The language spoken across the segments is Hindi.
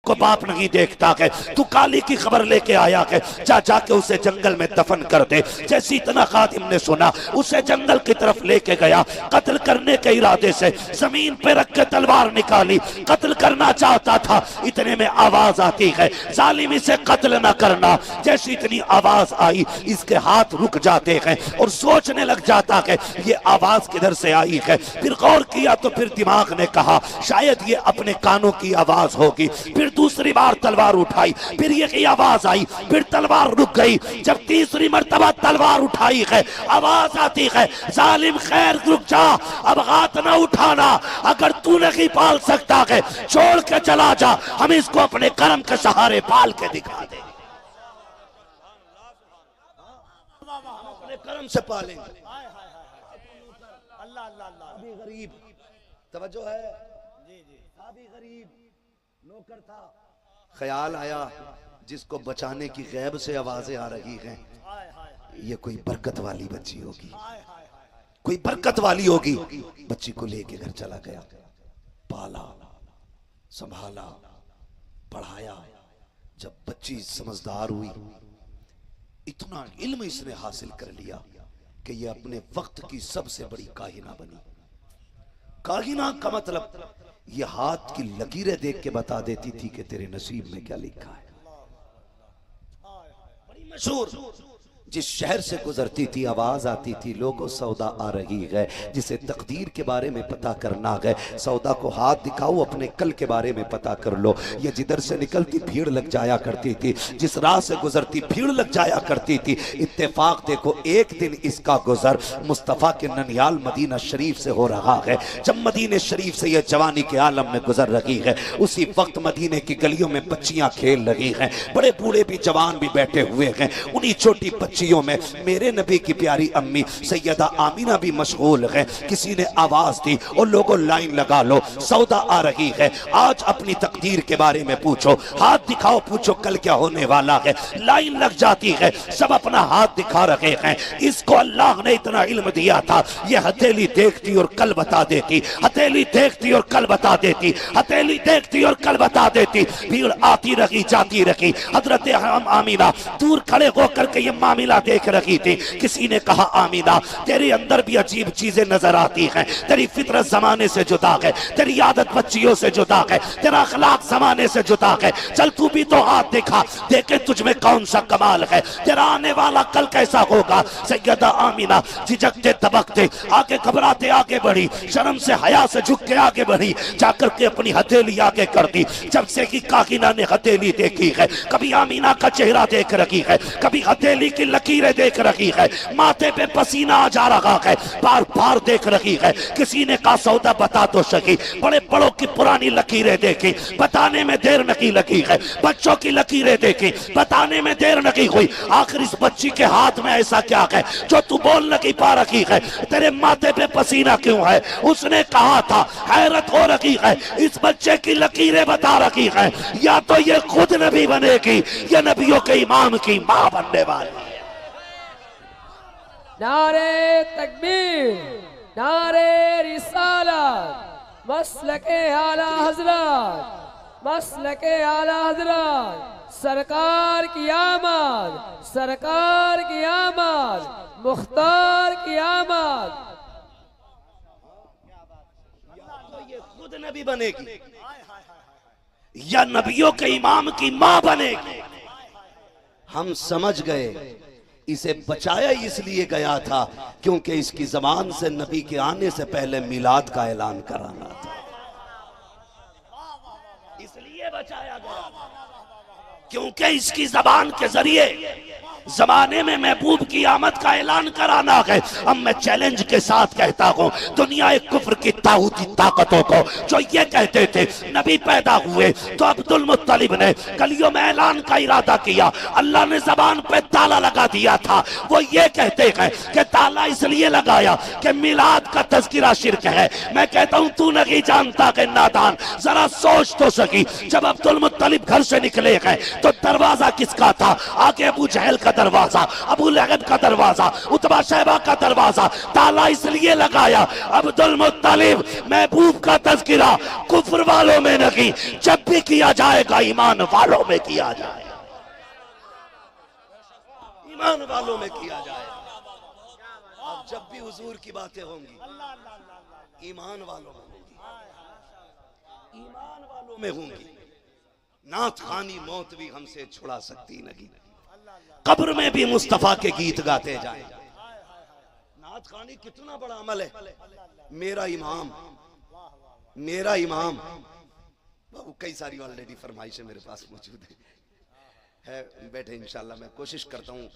को बाप नहीं देखता है, तू काली की खबर लेके आया है, जा जाके उसे जंगल में दफन कर दे। जैसे इतना खादिम ने सुना, उसे जंगल की तरफ लेके गया। कत्ल करने के इरादे से जमीन पे रख के तलवार निकाली, कत्ल करना चाहता था। इतने में आवाज आती है, जालिम इसे कत्ल न करना। जैसे इतनी आवाज आई, इसके हाथ रुक जाते हैं और सोचने लग जाता है ये आवाज किधर से आई है। फिर गौर किया तो फिर दिमाग ने कहा शायद ये अपने कानों की आवाज होगी। फिर दूसरी बार तलवार उठाई, फिर यही आवाज आई, फिर तलवार रुक गई। जब तीसरी मर्तबा तलवार उठाई है, आवाज आती है जालिम खैर रुक जा, अब हाथ न उठाना। अगर तू नहीं पाल सकता है छोड़ के चला जा, हम इसको अपने कर्म के सहारे पाल के दिखा दे। अपने कर्म से पालेंगे। अल्लाह अल्लाह। अभी गरीब तवज्जो है जी जी, अभी गरीब नौकर था, ख्याल आया जिसको बचाने की गैब से आवाजें आ रही हैं, ये कोई बरकत वाली बच्ची होगी, कोई बरकत वाली होगी। बच्ची को लेके घर चला गया, पाला, संभाला, पढ़ाया। जब बच्ची समझदार हुई, इतना इल्म इसने हासिल कर लिया कि ये अपने वक्त की सबसे बड़ी काहिना बनी। काहिना का मतलब ये हाथ की लकीरें देख के बता देती थी कि तेरे नसीब में क्या लिखा है। बड़ी मशहूर, जिस शहर से गुजरती थी आवाज आती थी लोगों सौदा आ रही है। जिसे तकदीर के बारे में पता करना है, सौदा को हाथ दिखाओ, अपने कल के बारे में पता कर लो। ये जिधर से निकलती भीड़ लग जाया करती थी, जिस राह से गुजरती भीड़ लग जाया करती थी। इत्तेफाक देखो एक दिन इसका गुजर मुस्तफ़ा के ननियाल मदीना शरीफ से हो रहा है। जब मदीने शरीफ से यह जवानी के आलम में गुजर रही है, उसी वक्त मदीने की गलियों में बच्चियां खेल रही हैं, बड़े बूढ़े भी जवान भी बैठे हुए हैं। उन्हीं छोटी बच्चियों में मेरे नबी की प्यारी अम्मी सैयदा आमीना भी मशगूल है। किसी ने आवाज दी और लोगों लाइन लगा लो, सौदा आ रही है, आज अपनी तकदीर के बारे में पूछो, हाथ दिखाओ, पूछो कल क्या होने वाला है। लाइन लग जाती है, सब अपना हाथ दिखा रहे हैं। इसको अल्लाह ने इतना इल्म दिया था, ये हथेली देखती और कल बता देती, हथेली देखती और कल बता देती, हथेली देखती और कल बता देती। भीड़ आती रही जाती रही। हजरत आमीना दूर खड़े होकर के ये मामला देख रही थी। किसी ने कहा आमीना तेरे अंदर भी अजीब चीजें नजर आती हैं, तेरी फितरत जमाने से जुदा है, तेरी आदत बच्चियों से जुदा है, तेरा अखलाक जमाने से जुदा है। चल तू भी तो हाथ दिखा, देखे तुझ में कौन सा कमाल है, तेरा आने वाला कल कैसा होगा। सैयदा आमीना झिझकते दबकते आगे घबराते आगे बढ़ी, शर्म से हया से झुक के आगे बढ़ी, जाकर के अपनी हथेली आगे कर दी। जब से कि काकिना ने हथेली देखी है, कभी आमीना का चेहरा देख रही है, कभी हथेली की लकीरें देख रही है, माथे पे पसीना आ जा रहा है, बार बार देख रही है। किसी ने कहा सौदा बता तो सकी, बड़े बड़ों की पुरानी लकीरें देखी, बताने में देर नहीं लगी है। बच्चों की लकीरें देखी, बताने में देर नहीं हुई। आखिर इस बच्ची के हाथ में ऐसा क्या है जो तू बोल नहीं पा रही है, तेरे माथे पे पसीना क्यों है। उसने कहा था हैरत हो रही है, इस बच्चे की लकीरें बता रही है, या तो ये खुद नबी बनेगी या नबियों के इमाम की मां बनने वाली। नारे तकबीर, नारे रिसालत, मसलके आला हजरत, मसलके आला हजरत, सरकार की आमद, सरकार की आमद, मुख्तार की आमद। ये खुद नबी बनेगी या नबियों के इमाम की मां बनेगी। हम समझ गए इसे बचाया इसलिए गया था क्योंकि इसकी जबान से नबी के आने से पहले मिलाद का ऐलान कराना था, इसलिए बचाया गया। क्योंकि इसकी जबान के जरिए जमाने में महबूब की आमद का ऐलान कराना है। अब मैं चैलेंज के साथ कहता हूँ दुनिया एक कुफ्र की ताऊती ताकतों को जो ये कहते थे नबी पैदा हुए तो अब्दुल मुत्तलिब ने गलियों में ऐलान का इरादा किया, अल्लाह ने जबान पे ताला लगा दिया था। वो ये कहते हैं कि ताला इसलिए लगाया कि मिलाद का तज़किरा शिर्क है। मैं कहता हूँ तू नहीं जानता कि नादान, जरा सोच तो सकी। जब अब्दुल मुत्तलिब घर से निकले हैं तो दरवाजा किसका था? आगे अबू जहल का दरवाजा, अबू लहब का दरवाजा, उतबा शैबा का दरवाजा। ताला इसलिए लगाया, अब्दुल मुत्तलिब महबूब का तज़किरा कुफ्र वालों में नहीं, जब भी किया जाएगा ईमान वालों में किया जाएगा, ईमान वालों में किया जाएगा। अब जब भी हुजूर की बातें होंगी ईमान वालों में होंगी, ईमान वालों में होंगी। नात खानी मौत भी हमसे छुड़ा सकती नहीं, कब्र में भी मुस्तफा के गीत गाते जाए। नात खानी कितना बड़ा अमल है। मेरा इमाम, मेरा इमाम बाबू, कई सारी ऑलरेडी फरमाइशें मेरे पास मौजूद है बैठे। इंशाल्लाह मैं कोशिश करता हूं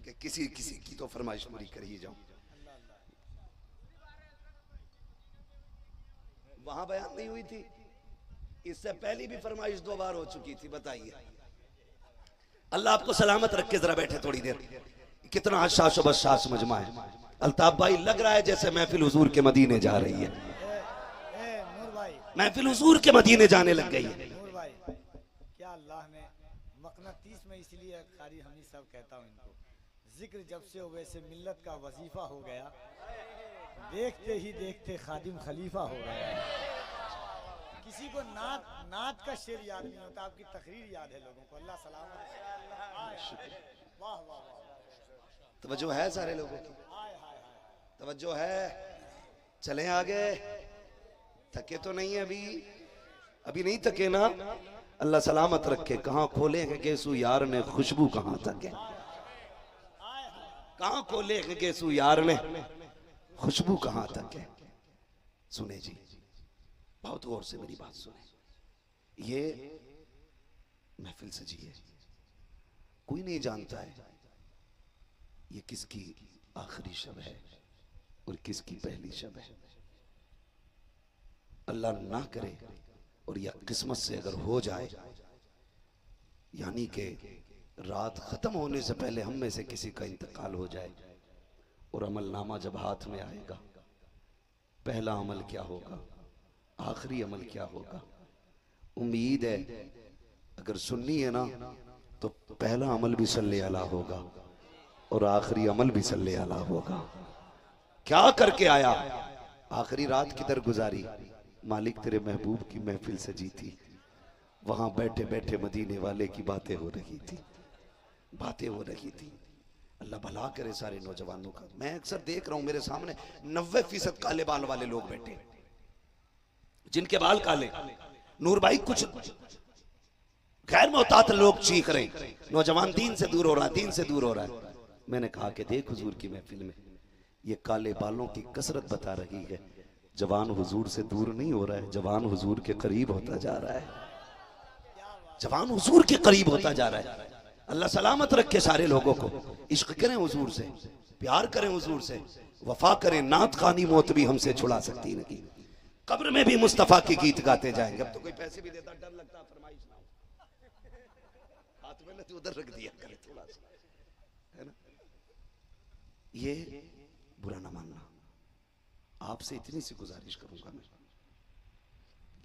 कि किसी किसी की तो फरमाइश पूरी कर ही जाऊं। वहां बयान नहीं हुई थी, इससे पहले भी फरमाइश 2 बार हो चुकी थी। बताइए, अल्लाह आपको सलामत रख के जरा बैठे थोड़ी देर। कितना हशाश बशाश मजमा है। अल्ताफ भाई, लग रहा है जैसे महफिल हुजूर के मदीने जा रही है। महफिल हुजूर के मदीने जाने लग गई है। क्या अल्लाह ने मकनतीस में, इसलिए कारी हमी सब कहता हूँ इनको, जिक्र जब से हो वैसे मिल्लत का वजीफा हो गया, देखते ही देखते खादिम खलीफा हो गया। किसी को नात का शेर याद नहीं होता, आपकी तकरीर याद है लोगों को। अल्लाह सलामत। वाह वाह वाह, तवज्जो है सारे लोगों की, तवज्जो है। चलें आगे, थके तो नहीं है अभी नहीं थके ना। अल्लाह सलामत रखे। कहाँ खोले हैं गेसू यार ने खुशबू, कहाँ तक है? कहाँ खोले हैं गेसू यार ने खुशबू, कहाँ तक है? सुने जी, बहुत गौर से मेरी बात सुने। ये महफिल सजी है, कोई नहीं जानता है ये किसकी आखिरी शब है और किसकी पहली शब है। अल्लाह ना करे और यह किस्मत से अगर हो जाए, यानी कि रात खत्म होने से पहले हम में से किसी का इंतकाल हो जाए और अमलनामा जब हाथ में आएगा, पहला अमल क्या होगा, आखिरी अमल क्या होगा? उम्मीद है अगर सुन्नी है ना तो पहला अमल भी सल्ले अला होगा और आखिरी अमल भी सल्ले अला होगा। क्या करके आया? आखिरी रात किधर गुजारी? मालिक तेरे महबूब की महफिल सजी थी, वहां बैठे बैठे मदीने वाले की बातें हो रही थी, बातें हो रही थी। अल्लाह भला करे सारे नौजवानों का। मैं अक्सर देख रहा हूं मेरे सामने 90% काले बाल वाले लोग बैठे, जिनके बाल काले। नूर भाई, कुछ गैर मोहतात लोग चीख रहे, नौजवान दीन से दूर हो रहा है, दीन से दूर हो रहा है। मैंने कहा कि देख हुजूर की महफिल में ये काले बालों की कसरत बता रही है, जवान हुजूर से दूर नहीं हो रहा है, जवान हुजूर के करीब होता जा रहा है, जवान हुजूर के करीब होता जा रहा है। अल्लाह सलामत रखे सारे लोगों को। इश्क करें हुजूर से, प्यार करें हुजूर से, वफा करें। नात खानी मौत भी हमसे छुड़ा सकती नहीं, कब्र में भी मुस्तफा के गीत गाते जाएंगे। अब तो कोई पैसे भी देता डर लगता, फरमाइश ना हो हाथ में, तो उधर रख दिया करे थोड़ा सा, है ना। ये बुरा ना मानना। आपसे इतनी सी गुजारिश करूंगा मैं,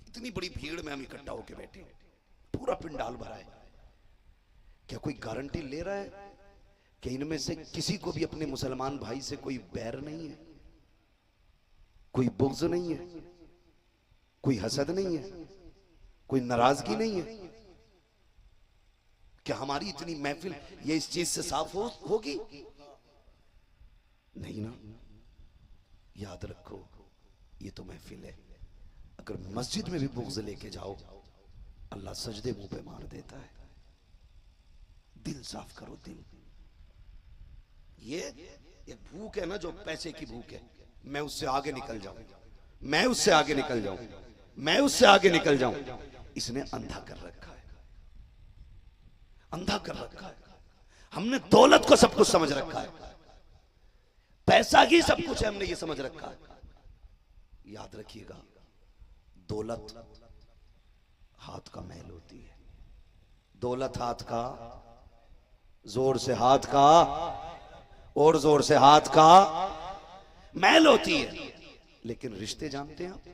इतनी बड़ी भीड़ में हम इकट्ठा होकर बैठे, पूरा पिंडाल भरा है, क्या कोई गारंटी ले रहा है कि इनमें से किसी को भी अपने मुसलमान भाई से कोई बैर नहीं है, कोई बुग़्ज़ नहीं है, कोई हसद नहीं है, कोई नाराजगी नहीं है? क्या हमारी इतनी महफिल ये इस चीज से साफ होगी? नहीं ना। याद रखो, ये तो महफिल है। अगर मस्जिद में भी बुग़्ज़ लेके जाओ, अल्लाह सजदे मुंह पे मार देता है। दिल साफ करो, दिल। ये एक भूख है ना, जो पैसे की भूख है, मैं उससे आगे निकल जाऊं, मैं उससे आगे निकल जाऊं, मैं उससे आगे निकल जाऊं। इसने अंधा कर रखा है, अंधा कर रखा है। हमने दौलत को सब कुछ समझ रखा है, पैसा ही सब कुछ है, हमने ये समझ रखा है। याद रखिएगा, दौलत हाथ का मैल होती है, दौलत हाथ का, जोर से हाथ का और जोर से हाथ का मैल होती है। लेकिन रिश्ते जानते हैं आप,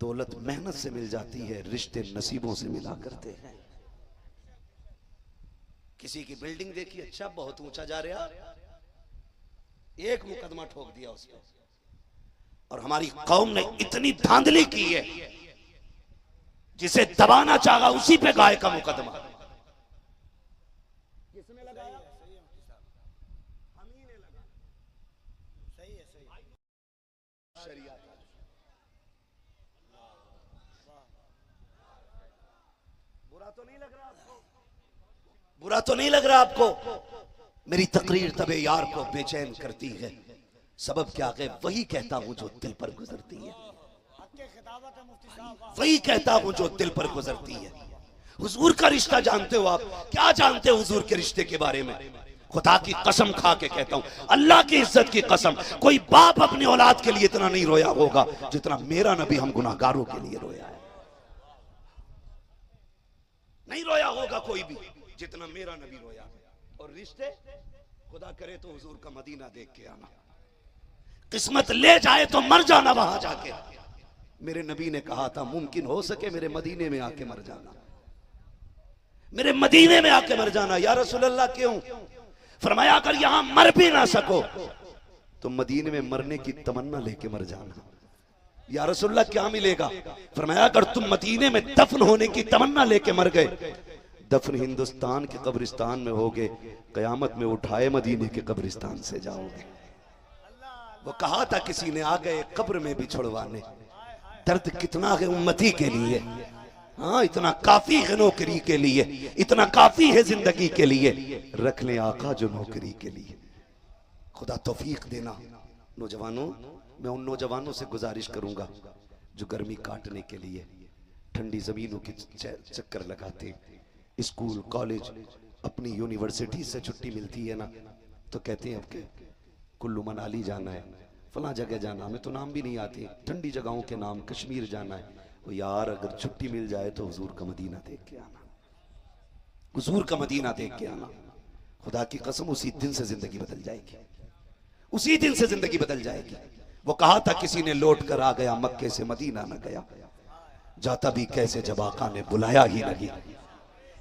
दौलत मेहनत से मिल जाती है, रिश्ते नसीबों से मिला करते हैं। किसी की बिल्डिंग देखी, अच्छा बहुत ऊंचा जा रहा, एक मुकदमा ठोक दिया उस पर। और हमारी कौम ने इतनी धांधली की है, जिसे दबाना चाहा उसी पे गाय का मुकदमा। किसने लगाया? हम ही ने लगाया। सही है, सही है। शरिया बुरा तो नहीं लग रहा आपको? बुरा तो नहीं लग रहा आपको? मेरी तकरीर तबे यार को बेचैन करती है, सबब क्या है वही कहता हूं जो दिल पर गुजरती है, वही कहता हूं जो दिल पर गुजरती है। हुजूर का रिश्ता जानते हो आप? क्या जानते हो हुजूर के रिश्ते के बारे में? खुदा की कसम खा के कहता हूं, अल्लाह की इज्जत की कसम, कोई बाप अपनी औलाद के लिए इतना नहीं रोया होगा जितना मेरा नबी हम गुनाहगारों के लिए रोया है। नहीं रोया होगा कोई भी जितना मेरा नबी रोया है। और रिश्ते, खुदा करे तो हुजूर का मदीना देख के आना, किस्मत ले जाए तो मर जाना वहां जाके। मेरे नबी ने कहा था मुमकिन हो सके मेरे मदीने में आके मर जाना, मेरे मदीने में आके मर जाना। या रसूल अल्लाह क्यों? फरमाया अगर यहां मर भी ना सको तो मदीने में मरने की तमन्ना लेके मर जाना। या रसूल अल्लाह क्या मिलेगा? फरमाया अगर तुम मदीने में दफन होने की तमन्ना लेके मर गए, दफन हिंदुस्तान के कब्रिस्तान में होगे, कयामत में उठाए मदीने के कब्रिस्तान से जाओगे। वो कहा था किसी ने, आ गए कब्र में भी छुड़वाने, दर्द कितना है उम्मती के लिए, हाँ इतना काफी है नौकरी के लिए, इतना काफी है जिंदगी के लिए, रख ले आका जो नौकरी के लिए। खुदा तौफीक देना। नौजवानों, मैं उन नौजवानों से गुजारिश करूंगा जो गर्मी काटने के लिए ठंडी जमीनों के चक्कर लगाते, स्कूल कॉलेज अपनी यूनिवर्सिटी से छुट्टी मिलती है ना तो कहते हैं अब के कुल्लू मनाली जाना है, फला जगह जाना, हमें तो नाम भी नहीं आती, ठंडी जगहों के नाम, कश्मीर जाना है। वो यार अगर छुट्टी मिल जाए तो हुजूर का मदीना देख के आना, हुजूर का मदीना देख के आना। खुदा की कसम उसी दिन से जिंदगी बदल जाएगी, उसी दिन से जिंदगी बदल जाएगी। वो कहा था किसी ने लौट कर आ गया मक्के से मदीना न गया, जाता भी कैसे जब आका ने बुलाया ही नहीं।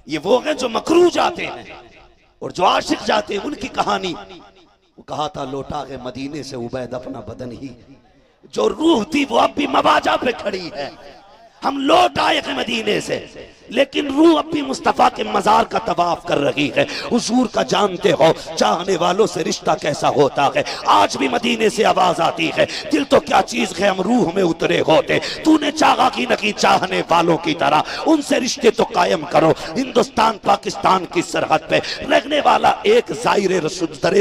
ये वो हैं जो मकरू जाते हैं और जो आशिक जाते हैं, उनकी कहानी। वो कहा था लौटा के मदीने से उबैद अपना बदन ही, जो रूह थी वो अब भी मवाजा पे खड़ी है। हम लौट आए हैं मदीने से, लेकिन रूह अब भी मुस्तफा के मजार का तवाफ कर रही है। हुजूर का जानते हो चाहने वालों से रिश्ता कैसा होता है। आज भी मदीने से आवाज आती है, दिल तो क्या चीज है हम रूह में उतरे होते, तूने चाहा कि नहीं चाहने वालों की तरह उनसे रिश्ते तो कायम करो। हिंदुस्तान पाकिस्तान की सरहद पे रहने वाला एक जायरे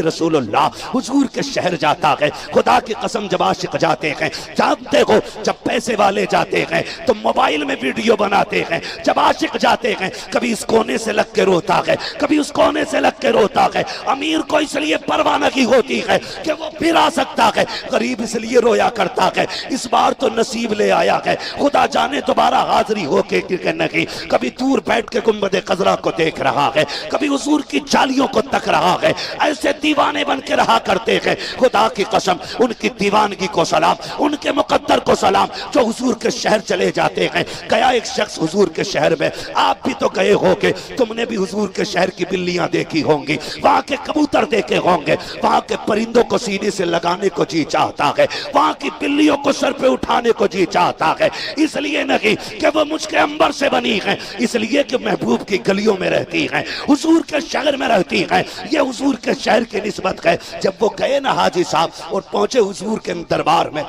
रसूलुल्लाह हुजूर के शहर जाता है। खुदा की कसम जब आशिक जाते हैं, जानते हो जब पैसे वाले जाते हैं तो मोबाइल में वीडियो बनाते हैं, जब आशिक जाते हैं कभी इस कोने से लग के रोता है, कभी उस कोने से लग के रोता है। अमीर को इसलिए परवाह नहीं होती है कि वो फिर आ सकता है, गरीब इसलिए रोया करता है इस बार तो नसीब ले आया है, खुदा जाने दोबारा हाजिरी हो के नहीं। कभी दूर बैठ के गुंबद खजरा को देख रहा है, कभी हुजूर की जालियों को तक रहा है। ऐसे दीवाने बन के रहा करते हैं। खुदा की कसम उनकी दीवानगी को सलाम, उनके मुकद्दर को सलाम जो हुजूर के शहर चले जाते हैं। गया एक शख्स हुजूर के शहर में, आप भी तो गए होंगे, तुमने भी हुजूर के शहर की बिल्लियां देखी होंगी, वहां के कबूतर देखे होंगे, वहां के परिंदों को सीने से लगाने को जी चाहता है, वहां की बिल्लियों को सर पे उठाने को जी चाहता है। इसलिए नहीं कि वो मुझके अंबर से बनी है, इसलिए कि महबूब की गलियों में रहती है, हुजूर के शहर में रहती है। ये हुजूर के शहर की निस्बत है। जब वो गए ना हाजी साहब और पहुंचे हुजूर के दरबार में,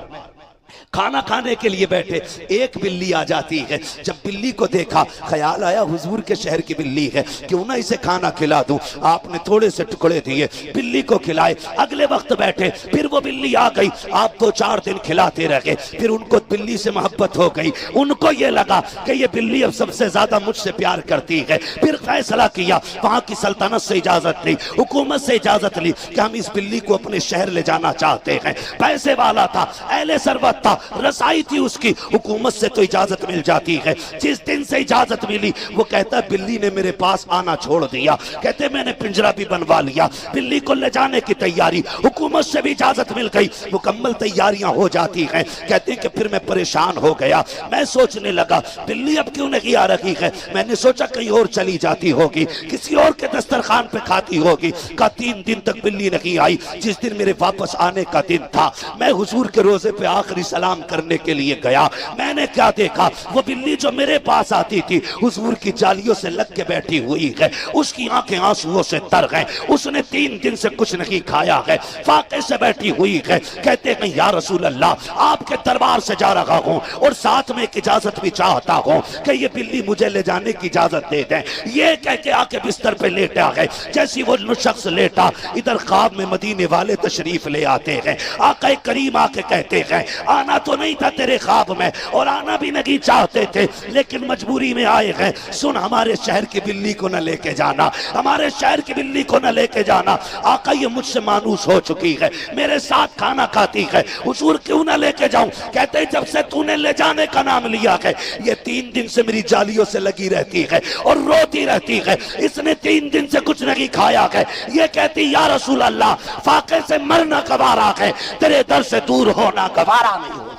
खाना खाने के लिए बैठे, एक बिल्ली आ जाती है। जब बिल्ली को देखा ख्याल आया हुजूर के शहर की बिल्ली है, क्यों ना इसे खाना खिला दूं। आपने थोड़े से टुकड़े दिए, बिल्ली को खिलाए। अगले वक्त बैठे, फिर वो बिल्ली आ गई, आप 2-4 दिन खिलाते रहे, फिर उनको बिल्ली से मोहब्बत हो गई। उनको ये लगा कि ये बिल्ली अब सबसे ज्यादा मुझसे प्यार करती है। फिर फैसला किया, वहां की सल्तनत से इजाजत ली, हुकूमत से इजाजत ली कि हम इस बिल्ली को अपने शहर ले जाना चाहते हैं। पैसे वाला था, अहले सरवत था, रसाई थी उसकी, हुकूमत से तो इजाजत मिल जाती है। जिस दिन से इजाजत मिली वो कहता है बिल्ली ने मेरे पास आना छोड़ दिया। कहते मैंने पिंजरा भी बनवा लिया, बिल्ली को ले जाने की तैयारी, हुकूमत से भी इजाजत मिल गई, मुकम्मल तैयारियां हो जाती हैं। कहते हैं कि फिर मैं परेशान हो गया, मैं सोचने लगा बिल्ली अब क्यों नहीं आ रही है। मैंने सोचा कहीं और चली जाती होगी, किसी और के दस्तरखान पे खाती होगी। का 3 दिन तक बिल्ली नहीं आई। जिस दिन मेरे वापस आने का दिन था, मैं हुजूर के रोजे पे आखिरी सलाम करने के लिए गया। मैंने क्या देखा, वो बिल्ली जो मेरे पास आती थी हुजूर की जालियों से लग के बैठी हुई है, उसकी आंखें आंसुओं से तर गए, उसने 3 दिन से कुछ नहीं खाया है, फाके से बैठी हुई है। कहते हैं या रसूल अल्लाह, आपके दरबार से जा रहा हूं और साथ में एक इजाजत भी चाहता हूं कि ये बिल्ली मुझे ले जाने की इजाजत दे दें। ये कह के आके बिस्तर पे लेटा है। जैसी वो शख्स लेटा, इधर ख्वाब में मदीने वाले तशरीफ ले आते हैं। आका करीम आके कहते हैं आना तो नहीं था तेरे ख्वाब में और आना भी नहीं चाहते थे, लेकिन मजबूरी में आए हैं। सुन, हमारे शहर की बिल्ली को न लेके जाना, हमारे शहर की बिल्ली को न लेके जाना। आका ये मुझसे मानूस हो चुकी है, मेरे साथ खाना खाती है, हुजूर क्यों न लेके जाऊं। कहते जब से तूने ले जाने का नाम लिया है, ये 3 दिन से मेरी जालियों से लगी रहती है और रोती रहती है। इसने 3 दिन से कुछ नहीं खाया है। ये कहती या रसूल अल्लाह, फाके से मरना गवारा है, तेरे दर से दूर होना गवारा नहीं हो।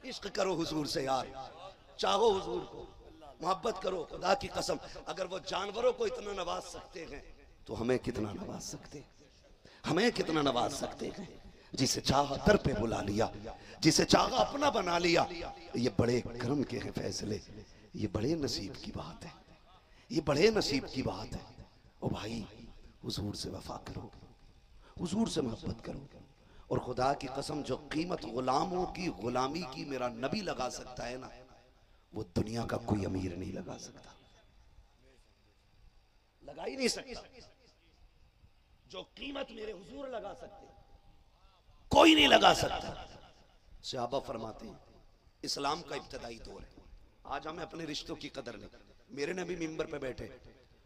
इश्क करो हुजूर से यार, चाहो हुजूर को, मोहब्बत करो। खुदा की कसम, अगर वो जानवरों को इतना नवाज सकते हैं तो हमें कितना नवाज सकते हैं, हमें कितना नवाज सकते हैं। जिसे चाहा दर पे बुला लिया, जिसे चाहा अपना बना लिया। ये बड़े करम के हैं फैसले, ये बड़े नसीब की बात है, ये बड़े नसीब की बात है। ओ भाई, हुजूर से वफा करो, हुजूर से मोहब्बत करो। और खुदा की कसम, जो कीमत गुलामों की गुलामी की मेरा नबी लगा सकता है ना, वो दुनिया का कोई अमीर नहीं लगा सकता, लगा ही नहीं सकता। जो कीमत मेरे हुजूर लगा सकते कोई नहीं लगा सकता। सहाबा फरमाते हैं इस्लाम का इब्तदाई दौर है, आज हमें अपने रिश्तों की कदर नहीं। मेरे नबी मिंबर पे बैठे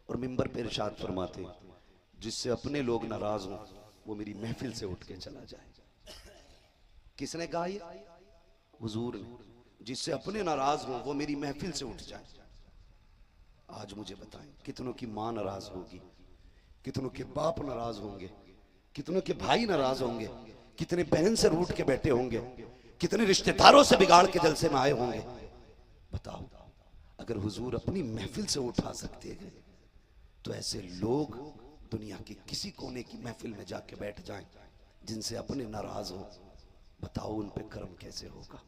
और मिंबर पे इरशाद फरमाते हैं जिससे अपने लोग नाराज हों वो मेरी महफिल से उठ के चला जाए। किसने कहा ये? हुजूर ने। जिससे अपने नाराज हों वो मेरी महफिल से उठ जाए। आज मुझे बताएं, कितनों की मां नाराज होगी, कितनों के बाप नाराज होंगे, कितनों के भाई नाराज होंगे, कितने बहन से रूठ के बैठे होंगे, कितने रिश्तेदारों से बिगाड़ के जलसे में आए होंगे। बताओ, अगर हुजूर अपनी महफिल से उठा सकते हैं तो ऐसे लोग दुनिया की किसी कोने की महफिल में जाके बैठ जाएं जिनसे अपने नाराज हो। बताओ उन पे कर्म कैसे होगा,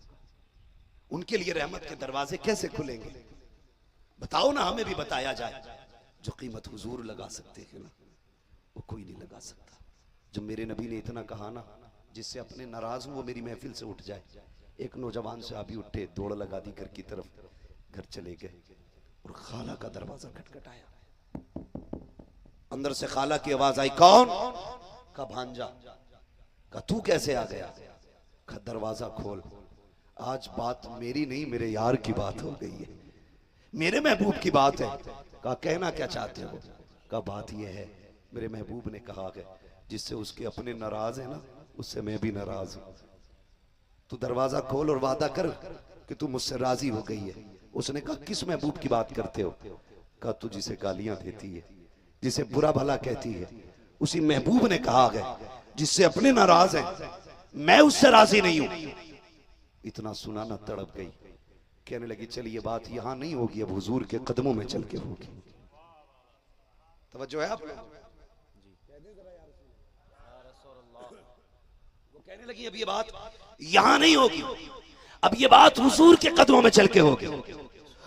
उनके लिए रहमत के दरवाजे कैसे खुलेंगे। बताओ ना, हमें भी बताया जाए। जो कीमत हुजूर लगा सकते हैं ना, वो कोई नहीं लगा सकता। जब मेरे नबी ने इतना कहा ना, जिससे अपने नाराज हूं वो मेरी महफिल से उठ जाए। एक नौजवान से अभी उठे, दौड़ लगा दी घर की तरफ, घर चले गए और खाला का दरवाजा खटखटाया। अंदर से खाला की आवाज आई, कौन? का भांजा। का तू कैसे आ गया? का दरवाजा खोल, आज बात मेरी नहीं मेरे यार की बात हो गई है, मेरे महबूब की बात है। का कहना क्या चाहते हो? का बात यह है मेरे महबूब ने कहा है जिससे उसके अपने नाराज है ना, उससे मैं भी नाराज हूं। तू दरवाजा खोल और वादा कर कि तू मुझसे राजी हो गई है। उसने कहा किस महबूब की बात करते हो? कहा तू जिसे गालियां देती है, जिसे बुरा भला कहती है, उसी महबूब ने कहा है जिससे अपने नाराज है मैं उससे राजी नहीं हूं। इतना सुना ना तड़प गई, कहने लगी चलिए बात यहां नहीं होगी, अब हुजूर के कदमों में चल के होगी। तवज्जो है आप? वो कहने लगी अब ये बात यहां नहीं होगी, अब ये बात हुजूर के कदमों में चल के होगी,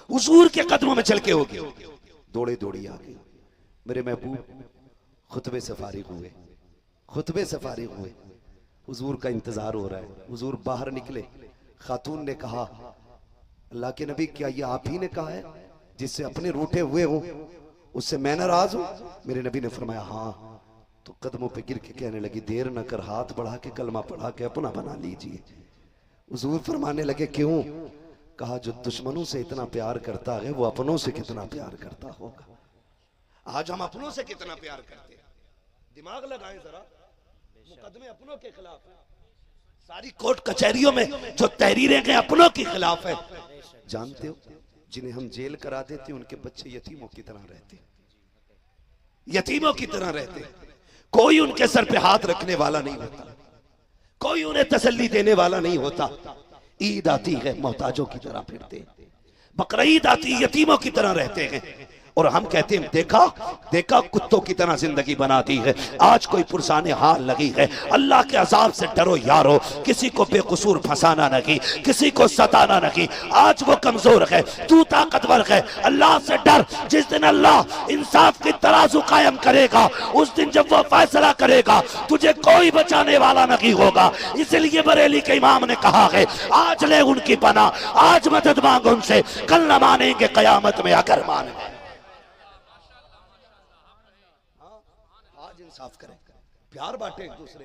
हुजूर के कदमों में चल के होगी। दौड़े दौड़ी आ गई। मेरे महबूब खुतबे से फारिग हुए, खुतबे से फारिग हुए, हुजूर का इंतजार हो रहा है। हुजूर बाहर निकले, खातून ने कहा अल्लाह के नबी क्या ये आप ही ने कहा है जिससे अपने रूठे हुए हो उससे मैं नाराज हूं? मेरे नबी ने फरमाया हाँ। तो कदमों पे गिर के कहने लगी देर न कर, हाथ बढ़ा के कलमा पढ़ा के अपना बना लीजिए। हुजूर फरमाने लगे क्यों? कहा जो दुश्मनों से इतना प्यार करता है वो अपनों से कितना प्यार करता होगा। आज हम अपनों से कितना प्यार करते हैं, दिमाग लगाएं जरा। मुकदमे अपनों के खिलाफ, सारी कोर्ट कचहरियों में जो तहरीरें गए अपनों के खिलाफ है। जानते हो जिन्हें हम जेल करा देते उनके बच्चे यतीमों की तरह रहते, यतीमों की तरह रहते। कोई उनके सर पे हाथ रखने वाला नहीं होता, कोई उन्हें तसल्ली देने वाला नहीं होता। ईद आती है मोहताजों की तरह फिरते, बकरीद आती यतीमों की तरह रहते हैं। और हम कहते हैं देखा देखा कुत्तों की तरह जिंदगी बना दी है। आज कोई पुरसाने हाल लगी है। अल्लाह के अजाब से डरो यारो, किसी को बेकसूर फंसाना नहीं, किसी को सताना नहीं। आज वो कमजोर है, तू ताकतवर है। अल्लाह से डर। जिस दिन अल्लाह इंसाफ की तराजू कायम करेगा, उस दिन जब वो फैसला करेगा तुझे कोई बचाने वाला नहीं होगा। इसलिए बरेली के इमाम ने कहा है आज ले उनकी पनाह, आज मदद मांग उनसे, कल न मानेंगे कयामत में अगर माने। इंसाफ करें, प्यार बांटे एक दूसरे